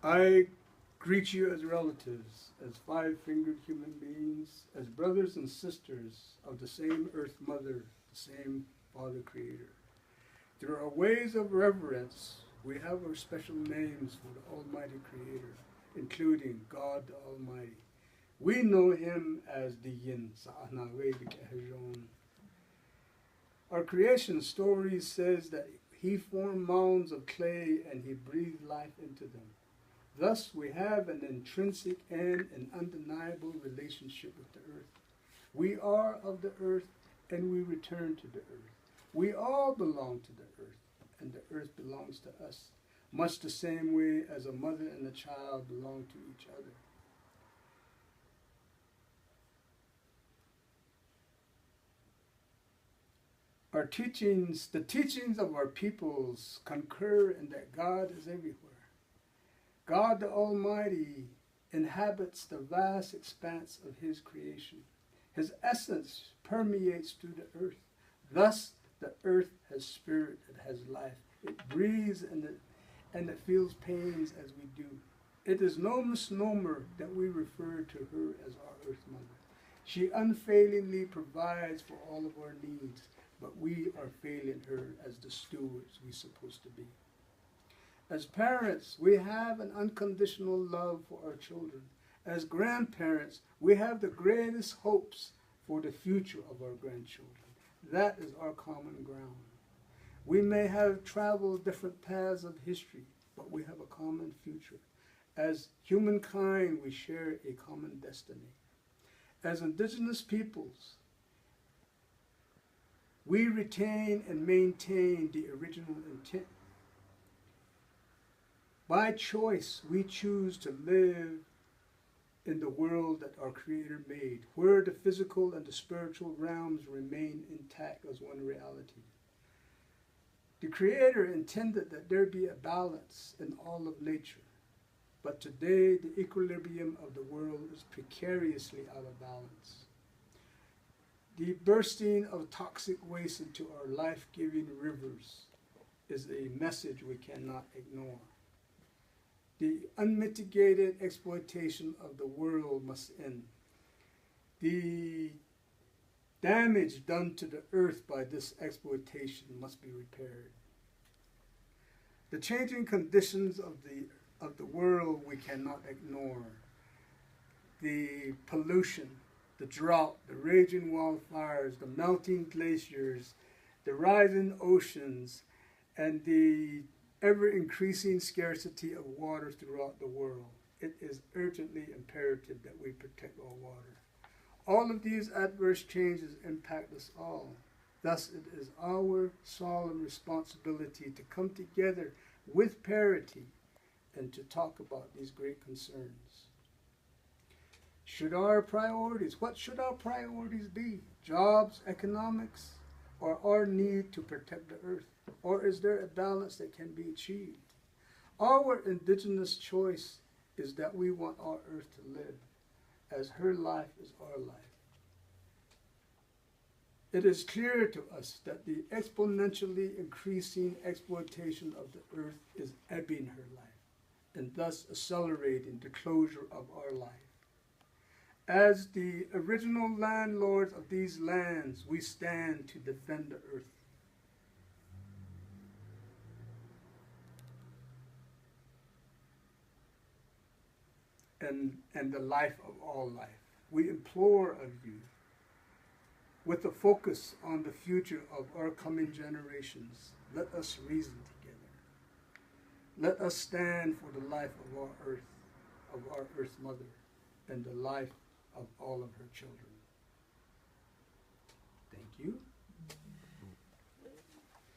I greet you as relatives, as five-fingered human beings, as brothers and sisters of the same Earth Mother, the same Father Creator. Through our ways of reverence, we have our special names for the Almighty Creator, including God the Almighty. We know Him as Diyin. Our creation story says that He formed mounds of clay and He breathed life into them. Thus, we have an intrinsic and an undeniable relationship with the earth. We are of the earth and we return to the earth. We all belong to the earth and the earth belongs to us, much the same way as a mother and a child belong to each other. Our teachings, the teachings of our peoples concur in that God is everywhere. God the Almighty inhabits the vast expanse of His creation. His essence permeates through the earth. Thus, the earth has spirit, it has life. It breathes and it feels pains as we do. It is no misnomer that we refer to her as our Earth Mother. She unfailingly provides for all of our needs, but we are failing her as the stewards we're supposed to be. As parents, we have an unconditional love for our children. As grandparents, we have the greatest hopes for the future of our grandchildren. That is our common ground. We may have traveled different paths of history, but we have a common future. As humankind, we share a common destiny. As indigenous peoples, we retain and maintain the original intent. By choice, we choose to live in the world that our Creator made, where the physical and the spiritual realms remain intact as one reality. The Creator intended that there be a balance in all of nature, but today the equilibrium of the world is precariously out of balance. The bursting of toxic waste into our life-giving rivers is a message we cannot ignore. The unmitigated exploitation of the world must end. The damage done to the earth by this exploitation must be repaired. The changing conditions of the world we cannot ignore. The pollution, the drought, the raging wildfires, the melting glaciers, the rising oceans, and the ever-increasing scarcity of water throughout the world. It is urgently imperative that we protect our water. All of these adverse changes impact us all. Thus, it is our solemn responsibility to come together with parity and to talk about these great concerns. What should our priorities be? Jobs, economics, or our need to protect the earth? Or is there a balance that can be achieved? Our indigenous choice is that we want our earth to live as her life is our life. It is clear to us that the exponentially increasing exploitation of the earth is ebbing her life and thus accelerating the closure of our life. As the original landlords of these lands, we stand to defend the earth. And the life of all life. We implore of you, with a focus on the future of our coming generations, let us reason together. Let us stand for the life of our Earth Mother, and the life of all of her children. Thank you.